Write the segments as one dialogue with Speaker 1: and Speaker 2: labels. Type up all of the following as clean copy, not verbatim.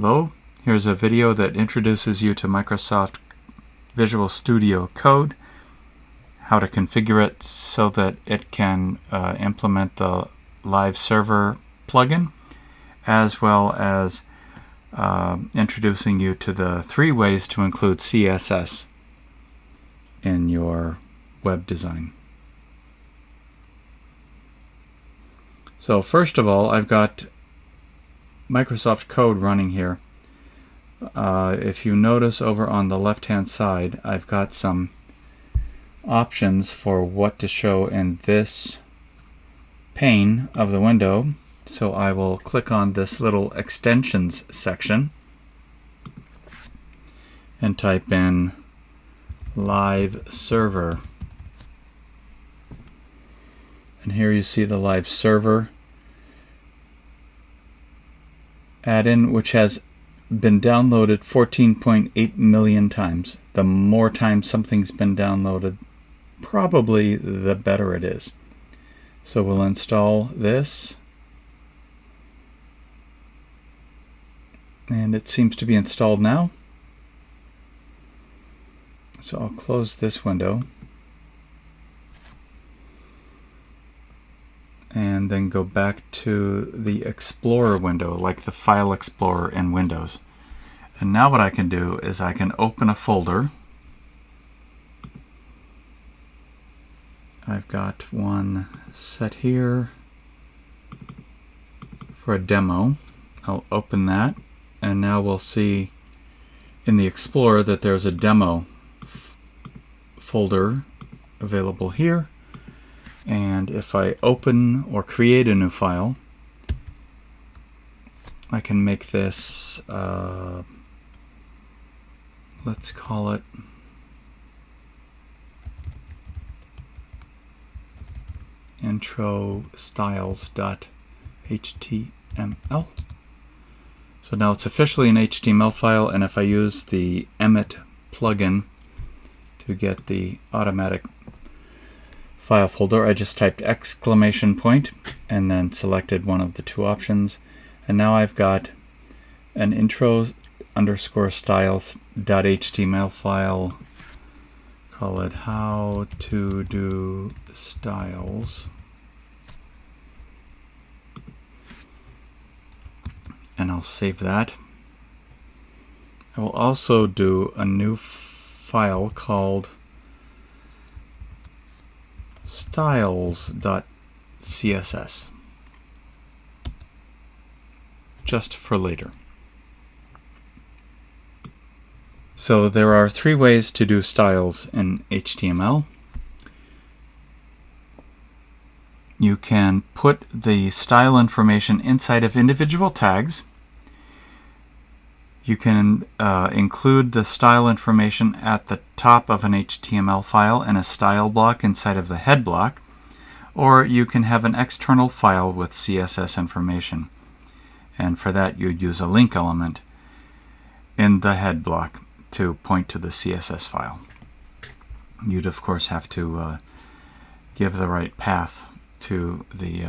Speaker 1: Hello, here's a video that introduces you to Microsoft Visual Studio Code, how to configure it so that it can implement the live server plugin, as well as introducing you to the 3 ways to include CSS in your web design. So first of all, I've got Microsoft Code running here. If you notice over on the left hand side, I've got some options for what to show in this pane of the window. So I will click on this little extensions section and type in live server. And here you see the live server add-in, which has been downloaded 14.8 million times. The more times something's been downloaded, probably the better it is. So we'll install this. And it seems to be installed now. So I'll close this window. And then go back to the Explorer window, like the File Explorer in Windows. And now what I can do is I can open a folder. I've got one set here for a demo. I'll open that, and now we'll see in the Explorer that there's a demo folder available here. And if I open or create a new file, I can make this, let's call it intro styles.html. So now it's officially an HTML file, and if I use the Emmet plugin to get the automatic file folder, I just typed exclamation point and then selected one of the 2 options, and now I've got an intro_styles.html file. Call it how to do styles, and I'll save that. I will also do a new file called styles.css, just for later. So there are 3 ways to do styles in HTML. You can put the style information inside of individual tags. You can include the style information at the top of an HTML file in a style block inside of the head block, or you can have an external file with CSS information. And for that, you'd use a link element in the head block to point to the CSS file. You'd, of course, have to give the right path to the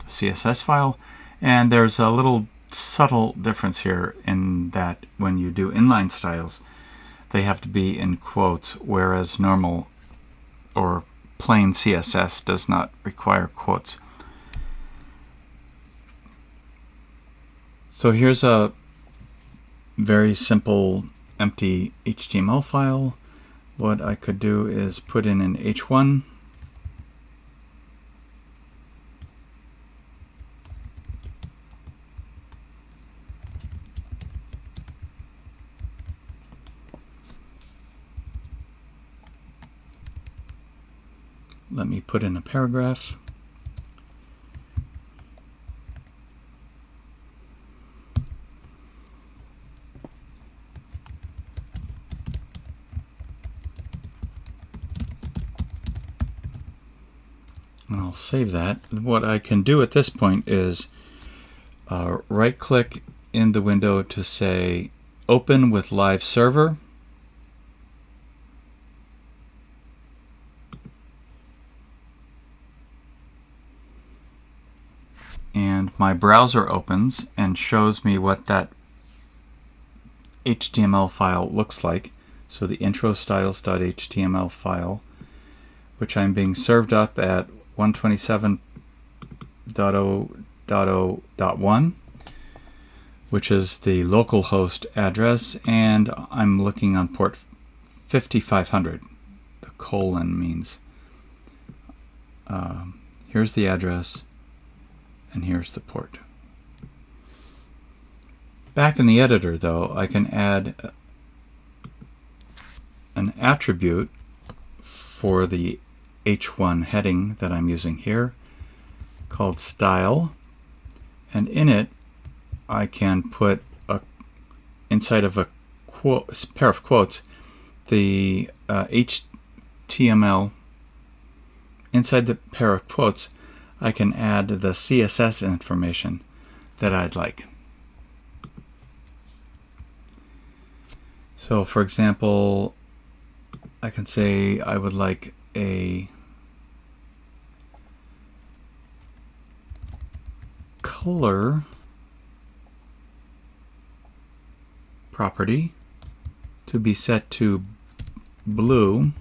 Speaker 1: CSS file. And there's a little subtle difference here in that when you do inline styles, they have to be in quotes, whereas normal or plain CSS does not require quotes. So here's a very simple empty HTML file. What I could do is put in an H1. Let me put in a paragraph. And I'll save that. What I can do at this point is right-click in the window to say Open with Live Server. and my browser opens and shows me what that HTML file looks like. So the intro styles.html file, which I'm being served up at 127.0.0.1, which is the localhost address, and I'm looking on port 5500. The colon means here's the address and here's the port. Back in the editor, though, I can add an attribute for the H1 heading that I'm using here called style, and in it I can put inside of a pair of quotes the HTML. Inside the pair of quotes I can add the CSS information that I'd like. So for example, I can say I would like a color property to be set to blue.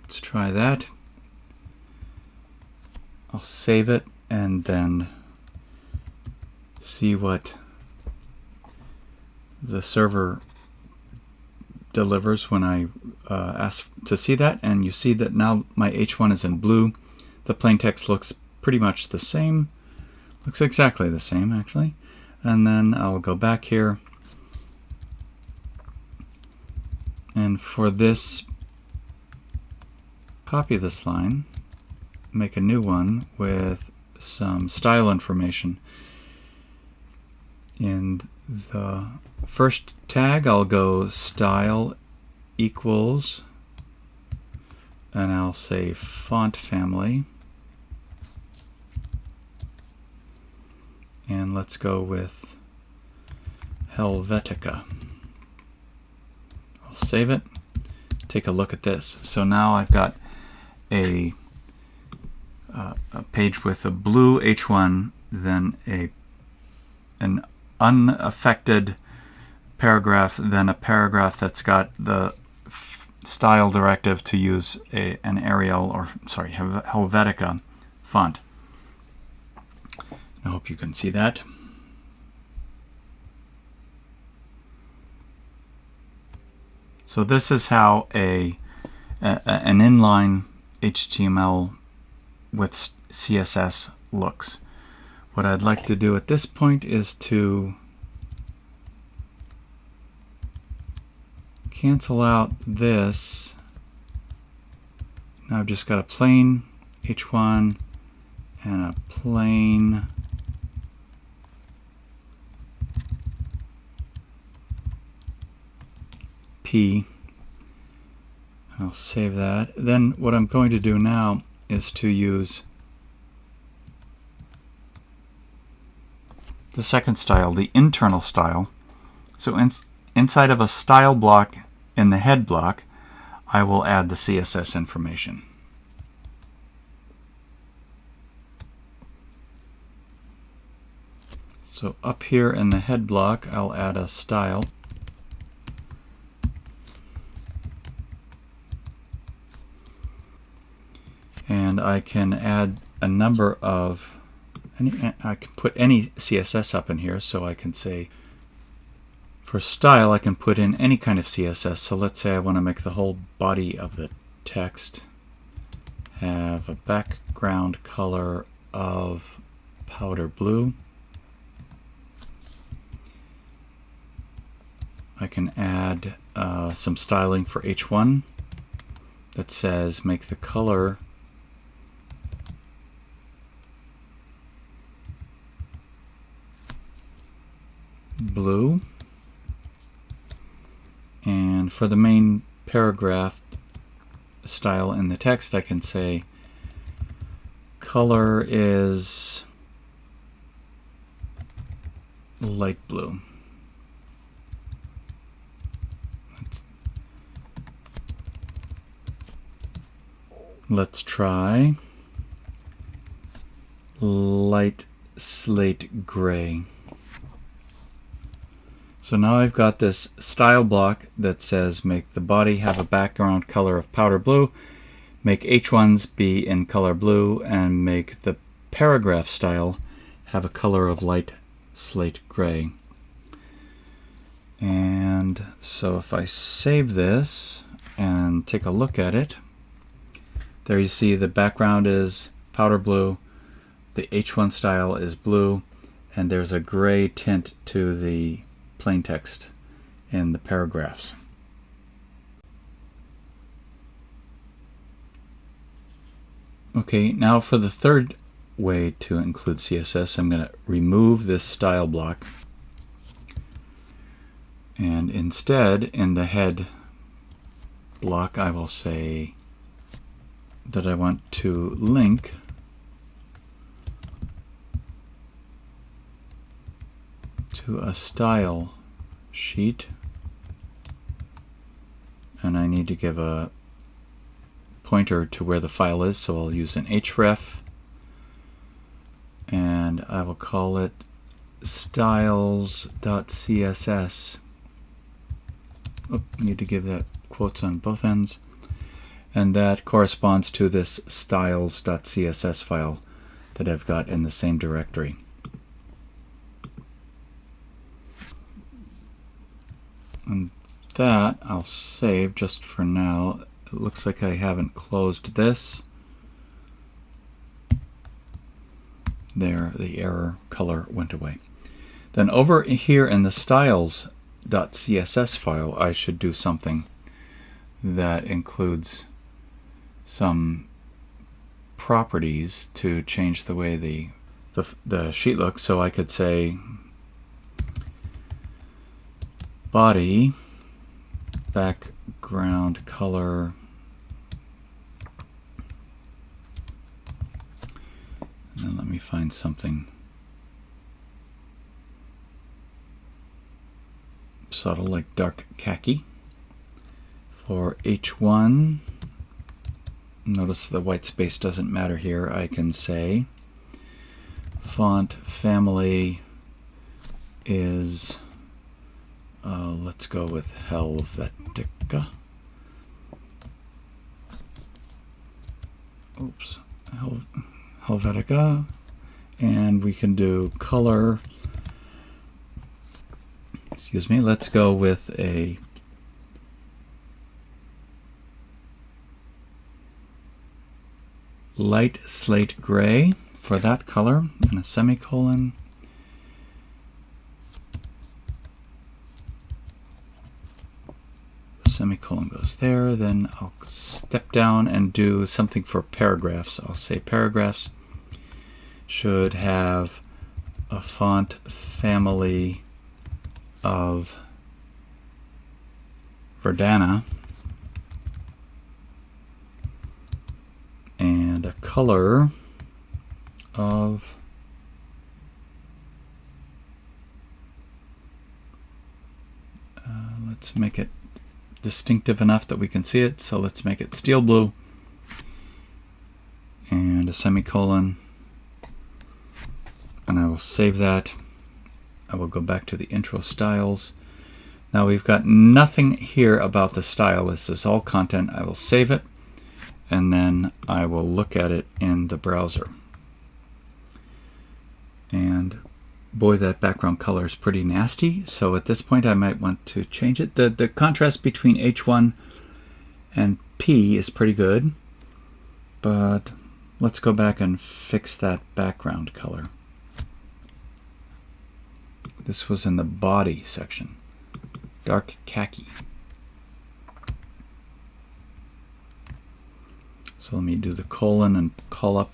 Speaker 1: Let's try that. I'll save it and then see what the server delivers when I ask to see that. And you see that now my H1 is in blue. The plain text looks pretty much the same. Looks exactly the same, actually. And then I'll go back here. And for this, copy this line, make a new one with some style information. In the first tag, I'll go style equals, and I'll say font family. And let's go with Helvetica. I'll save it. Take a look at this. So now I've got a page with a blue H1, then an unaffected paragraph, then a paragraph that's got the style directive to use an Arial, or sorry, Helvetica font. I hope you can see that. So this is how an inline HTML with CSS looks. What I'd like to do at this point is to cancel out this. Now I've just got a plain H1 and a plain P. I'll save that. Then what I'm going to do now is to use the second style, the internal style. So inside of a style block in the head block, I will add the CSS information. So up here in the head block, I'll add a style. And I can add a number of, I can put any CSS up in here, so I can say, for style, I can put in any kind of CSS. So let's say I want to make the whole body of the text have a background color of powder blue. I can add some styling for H1 that says make the color blue. And for the main paragraph style in the text, I can say color is light blue. Let's try light slate gray. So now I've got this style block that says make the body have a background color of powder blue, make H1s be in color blue, and make the paragraph style have a color of light slate gray. And so if I save this and take a look at it, there you see the background is powder blue, the H1 style is blue, and there's a gray tint to the plain text in the paragraphs. Okay, now for the third way to include CSS, I'm going to remove this style block, and instead in the head block I will say that I want to link to a style sheet, and I need to give a pointer to where the file is, so I'll use an href, and I will call it styles.css. I need to give that quotes on both ends, and that corresponds to this styles.css file that I've got in the same directory. And that I'll save just for now. It looks like I haven't closed this. There, the error color went away. Then over here in the styles.css file, I should do something that includes some properties to change the way the sheet looks. So I could say body background color and then let me find something subtle like dark khaki. For H1, notice the white space doesn't matter here. I can say font family is let's go with Helvetica. Oops, Helvetica, and we can do color. Excuse me. Let's go with a light slate gray for that color, and a semicolon. Semicolon goes there. Then I'll step down and do something for paragraphs. I'll say paragraphs should have a font family of Verdana and a color of let's make it distinctive enough that we can see it, so let's make it steel blue and a semicolon, and I will save that. I will go back to the intro styles. Now we've got nothing here about the style. This is all content. I will save it and then I will look at it in the browser, and boy, that background color is pretty nasty. So at this point I might want to change it. The contrast between H1 and P is pretty good, but let's go back and fix that background color. This was in the body section. Dark khaki. So let me do the colon and call up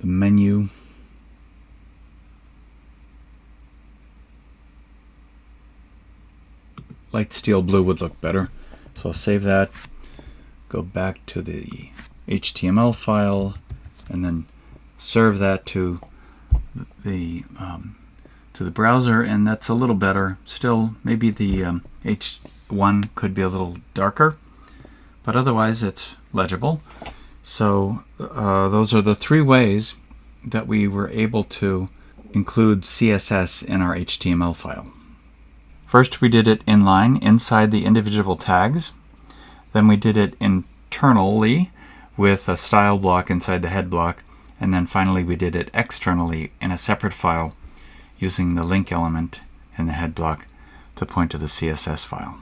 Speaker 1: the menu. Light steel blue would look better. So I'll save that, go back to the HTML file, and then serve that to the browser, and that's a little better. Still, maybe the H1 could be a little darker, but otherwise it's legible. So those are the three ways that we were able to include CSS in our HTML file. First we did it inline inside the individual tags. Then we did it internally with a style block inside the head block. And then finally we did it externally in a separate file using the link element in the head block to point to the CSS file.